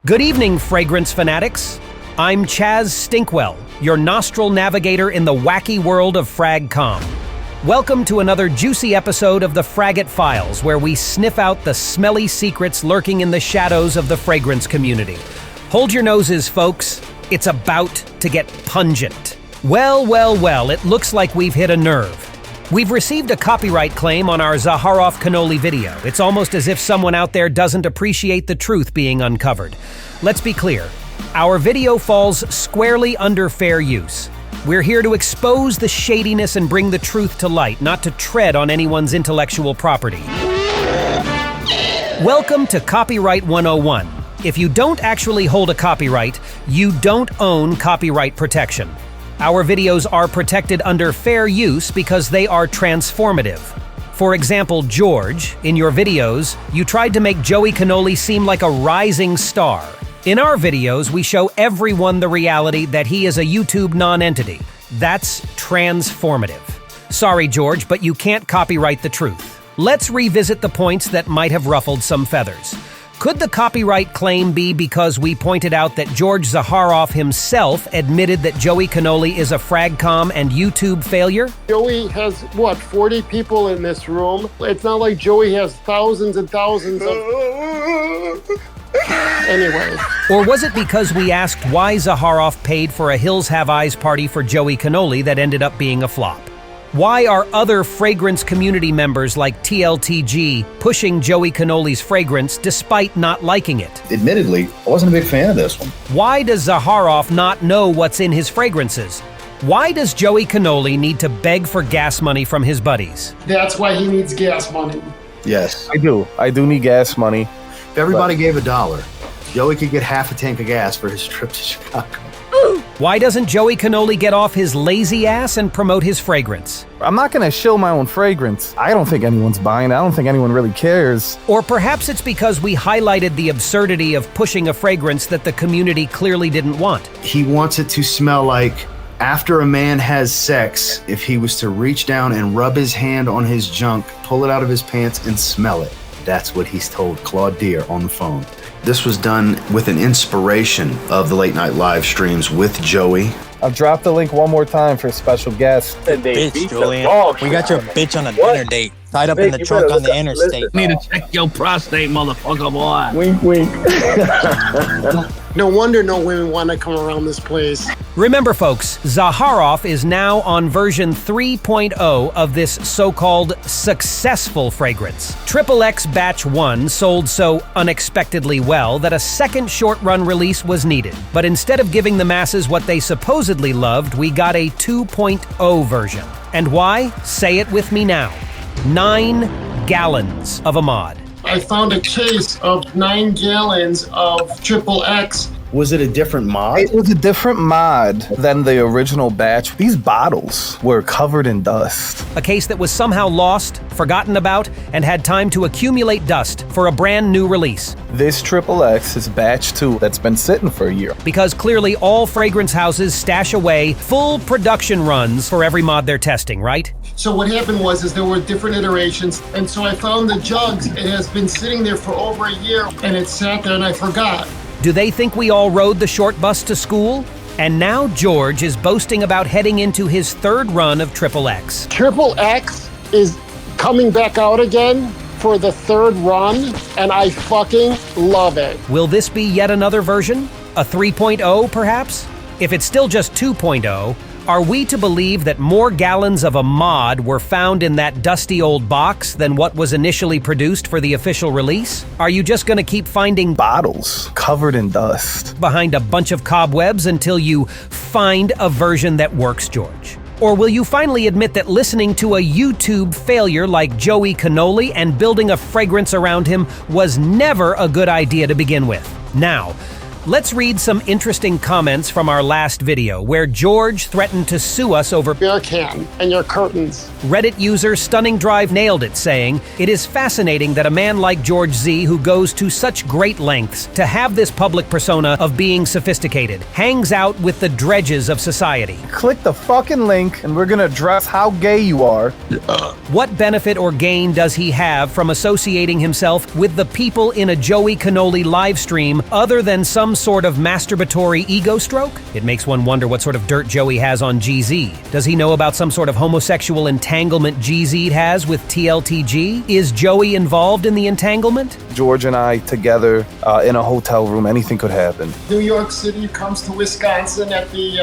Good evening, fragrance fanatics. I'm Chaz Stinkwell, your nostril navigator in the wacky world of Fragcomm. Welcome to another juicy episode of the Fraggot Files, where we sniff out the smelly secrets lurking in the shadows of the fragrance community. Hold your noses, folks. It's about to get pungent. Well, it looks like we've hit a nerve. We've received a copyright claim on our Zaharoff cannoli video. It's almost as if someone out there doesn't appreciate the truth being uncovered. Let's be clear. Our video falls squarely under fair use. We're here to expose the shadiness and bring the truth to light, not to tread on anyone's intellectual property. Welcome to Copyright 101. If you don't actually hold a copyright, you don't own copyright protection. Our videos are protected under fair use because they are transformative. For example, George, in your videos, you tried to make Joey Cannoli seem like a rising star. In our videos, we show everyone the reality that he is a YouTube non-entity. That's transformative. Sorry, George, but you can't copyright the truth. Let's revisit the points that might have ruffled some feathers. Could the copyright claim be because we pointed out that George Zaharoff himself admitted that Joey Cannoli is a Fragcomm and YouTube failure? Joey has, 40 people in this room? It's not like Joey has thousands and thousands of... Anyway. Or was it because we asked why Zaharoff paid for a Hills Have Eyes party for Joey Cannoli that ended up being a flop? Why are other fragrance community members like TLTG pushing Joey Cannoli's fragrance despite not liking it? Admittedly, I wasn't a big fan of this one. Why does Zaharoff not know what's in his fragrances? Why does Joey Cannoli need to beg for gas money from his buddies? That's why he needs gas money. Yes. I do need gas money. If everybody gave $1, Joey could get half a tank of gas for his trip to Chicago. Why doesn't Joey Cannoli get off his lazy ass and promote his fragrance? I'm not gonna shill my own fragrance. I don't think anyone's buying it. I don't think anyone really cares. Or perhaps it's because we highlighted the absurdity of pushing a fragrance that the community clearly didn't want. He wants it to smell like after a man has sex, if he was to reach down and rub his hand on his junk, pull it out of his pants and smell it. That's what he's told Claude Deer on the phone. This was done with an inspiration of the late night live streams with Joey. I'll drop the link one more time for a special guest. Bitch, Julian. We got your bitch on a dinner date, tied up in the trunk on the interstate. Need to check your prostate, motherfucker, boy. Wink, wink. No wonder no women want to come around this place. Remember, folks, Zaharoff is now on version 3.0 of this so-called successful fragrance. XXX Batch 1 sold so unexpectedly well that a second short-run release was needed. But instead of giving the masses what they supposedly loved, we got a 2.0 version. And why? Say it with me now. 9 gallons of a mod. I found a case of 9 gallons of XXX. Was it a different mod? It was a different mod than the original batch. These bottles were covered in dust. A case that was somehow lost, forgotten about, and had time to accumulate dust for a brand new release. This XXX is batch 2 that's been sitting for a year. Because clearly all fragrance houses stash away full production runs for every mod they're testing, right? So what happened was there were different iterations, and so I found the jugs. It has been sitting there for over a year, and it sat there and I forgot. Do they think we all rode the short bus to school? And now George is boasting about heading into his third run of XXX. XXX is coming back out again for the third run, and I fucking love it. Will this be yet another version? A 3.0, perhaps? If it's still just 2.0, are we to believe that more gallons of a mod were found in that dusty old box than what was initially produced for the official release? Are you just gonna keep finding Bottles covered in dust behind a bunch of cobwebs until you find a version that works, George? Or will you finally admit that listening to a YouTube failure like Joey Cannoli and building a fragrance around him was never a good idea to begin with? Now, Let's read some interesting comments from our last video, where George threatened to sue us over Beer can and your curtains. Reddit user Stunning Drive nailed it, saying, "It is fascinating that a man like George Z, who goes to such great lengths to have this public persona of being sophisticated, hangs out with the dredges of society. Click the fucking link and we're gonna address how gay you are. What benefit or gain does he have from associating himself with the people in a Joey Cannoli live stream other than some sort of masturbatory ego stroke? It makes one wonder what sort of dirt Joey has on GZ. Does he know about some sort of homosexual entanglement GZ has with TLTG? Is Joey involved in the entanglement? George and I together in a hotel room, anything could happen. New York City comes to Wisconsin at the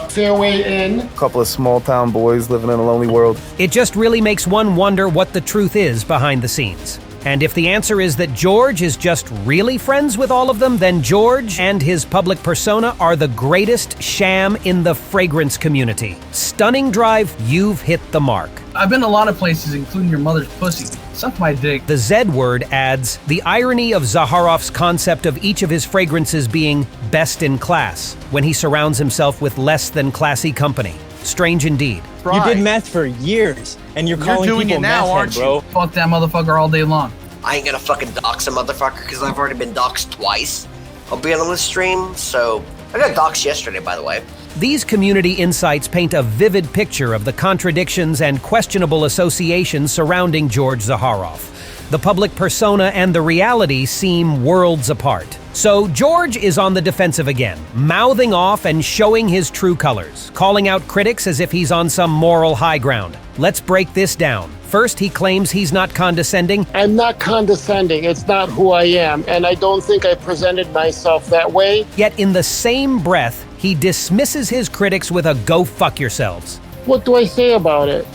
Fairway Inn. A couple of small town boys living in a lonely world. It just really makes one wonder what the truth is behind the scenes. And if the answer is that George is just really friends with all of them, then George and his public persona are the greatest sham in the fragrance community. Stunning Drive, you've hit the mark. I've been a lot of places, including your mother's pussy. Suck my dick. The Z word adds, the irony of Zaharoff's concept of each of his fragrances being best in class, when he surrounds himself with less than classy company. Strange indeed. You did meth for years, and you're calling doing people it now, meth head, aren't you? bro. Fuck that motherfucker all day long. I ain't gonna fucking dox a motherfucker because I've already been doxed twice. I'll be on this stream, so I got doxed yesterday, by the way. These community insights paint a vivid picture of the contradictions and questionable associations surrounding George Zaharoff. The public persona and the reality seem worlds apart. So George is on the defensive again, mouthing off and showing his true colors, calling out critics as if he's on some moral high ground. Let's break this down. First, he claims he's not condescending. I'm not condescending. It's not who I am. And I don't think I presented myself that way. Yet in the same breath, he dismisses his critics with a "go fuck yourselves." What do I say about it?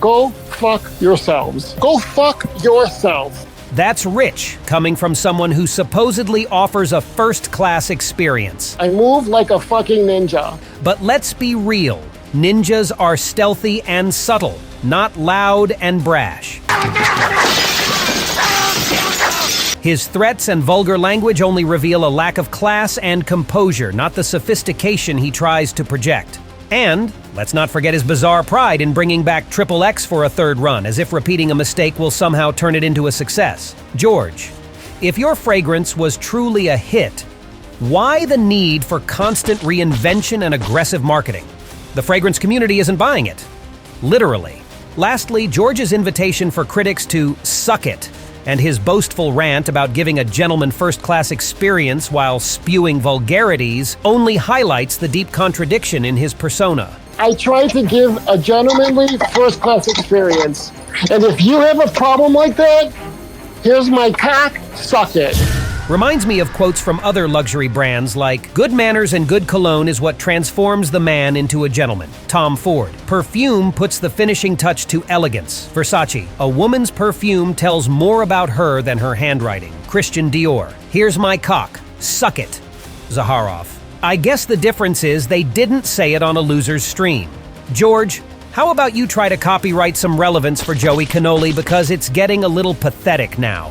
Go fuck yourselves. Go fuck yourself. That's rich, coming from someone who supposedly offers a first-class experience. I move like a fucking ninja. But let's be real. Ninjas are stealthy and subtle, not loud and brash. His threats and vulgar language only reveal a lack of class and composure, not the sophistication he tries to project. And let's not forget his bizarre pride in bringing back XXX for a third run, as if repeating a mistake will somehow turn it into a success. George, if your fragrance was truly a hit, why the need for constant reinvention and aggressive marketing? The fragrance community isn't buying it. Literally. Lastly, George's invitation for critics to suck it and his boastful rant about giving a gentleman first-class experience while spewing vulgarities only highlights the deep contradiction in his persona. I try to give a gentlemanly first-class experience. And if you have a problem like that, here's my cock, suck it. Reminds me of quotes from other luxury brands like, "Good manners and good cologne is what transforms the man into a gentleman." Tom Ford. "Perfume puts the finishing touch to elegance." Versace. "A woman's perfume tells more about her than her handwriting." Christian Dior. "Here's my cock. Suck it." Zaharov. I guess the difference is they didn't say it on a loser's stream. George, how about you try to copyright some relevance for Joey Cannoli, because it's getting a little pathetic now.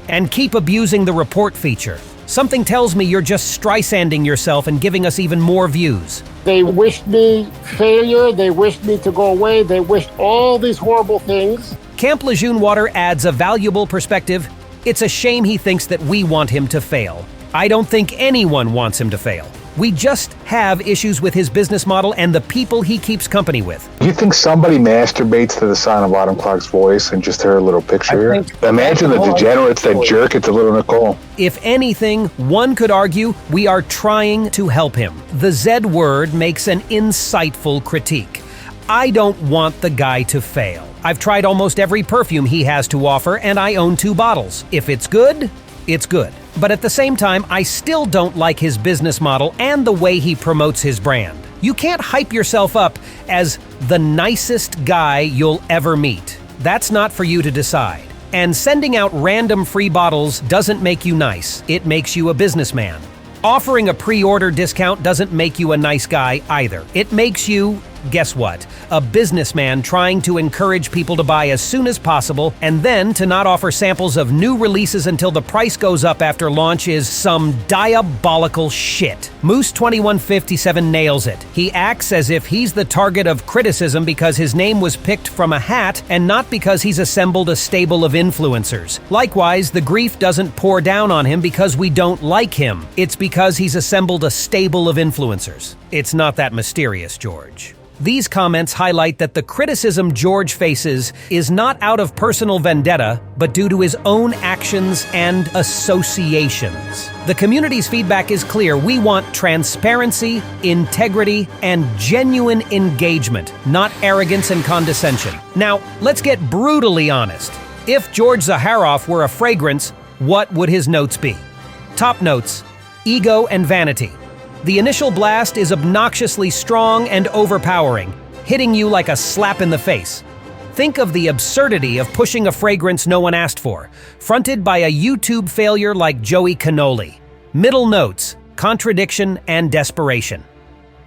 And keep abusing the report feature. Something tells me you're just Streisanding yourself and giving us even more views. They wished me failure. They wished me to go away. They wished all these horrible things. Camp Lejeune Water adds a valuable perspective. It's a shame he thinks that we want him to fail. I don't think anyone wants him to fail. We just have issues with his business model and the people he keeps company with. Do you think somebody masturbates to the sound of Autumn Clock's voice and just heard a little picture here? Imagine the degenerates that jerk it to little Nicole. If anything, one could argue we are trying to help him. The Z word makes an insightful critique. I don't want the guy to fail. I've tried almost every perfume he has to offer, and I own 2 bottles. If it's good, it's good. But at the same time, I still don't like his business model and the way he promotes his brand. You can't hype yourself up as the nicest guy you'll ever meet. That's not for you to decide. And sending out random free bottles doesn't make you nice. It makes you a businessman. Offering a pre-order discount doesn't make you a nice guy either. It makes you Guess what? A businessman trying to encourage people to buy as soon as possible and then to not offer samples of new releases until the price goes up after launch is some diabolical shit. Moose2157 nails it. He acts as if he's the target of criticism because his name was picked from a hat and not because he's assembled a stable of influencers. Likewise, the grief doesn't pour down on him because we don't like him. It's because he's assembled a stable of influencers. It's not that mysterious, George. These comments highlight that the criticism George faces is not out of personal vendetta, but due to his own actions and associations. The community's feedback is clear. We want transparency, integrity, and genuine engagement, not arrogance and condescension. Now, let's get brutally honest. If George Zaharoff were a fragrance, what would his notes be? Top notes: ego and vanity. The initial blast is obnoxiously strong and overpowering, hitting you like a slap in the face. Think of the absurdity of pushing a fragrance no one asked for, fronted by a YouTube failure like Joey Cannoli. Middle notes: contradiction and desperation.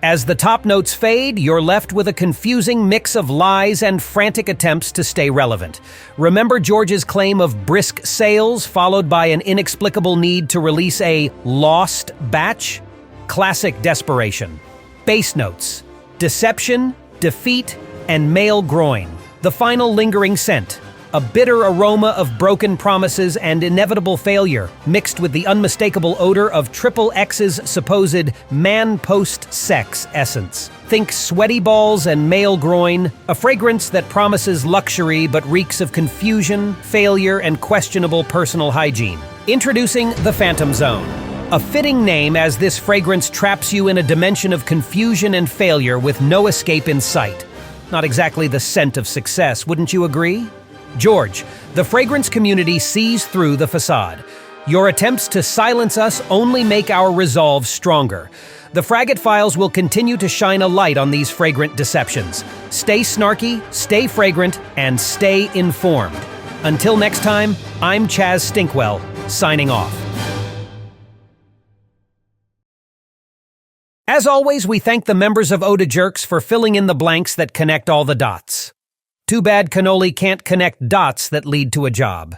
As the top notes fade, you're left with a confusing mix of lies and frantic attempts to stay relevant. Remember George's claim of brisk sales followed by an inexplicable need to release a lost batch? Classic desperation. Base notes: deception, defeat, and male groin. The final lingering scent: a bitter aroma of broken promises and inevitable failure, mixed with the unmistakable odor of XXX's supposed man post-sex essence. Think sweaty balls and male groin, a fragrance that promises luxury but reeks of confusion, failure, and questionable personal hygiene. Introducing the Phantom Zone. A fitting name, as this fragrance traps you in a dimension of confusion and failure with no escape in sight. Not exactly the scent of success, wouldn't you agree? George, the fragrance community sees through the facade. Your attempts to silence us only make our resolve stronger. The Fraggot Files will continue to shine a light on these fragrant deceptions. Stay snarky, stay fragrant, and stay informed. Until next time, I'm Chaz Stinkwell, signing off. As always, we thank the members of Oda Jerks for filling in the blanks that connect all the dots. Too bad Cannoli can't connect dots that lead to a job.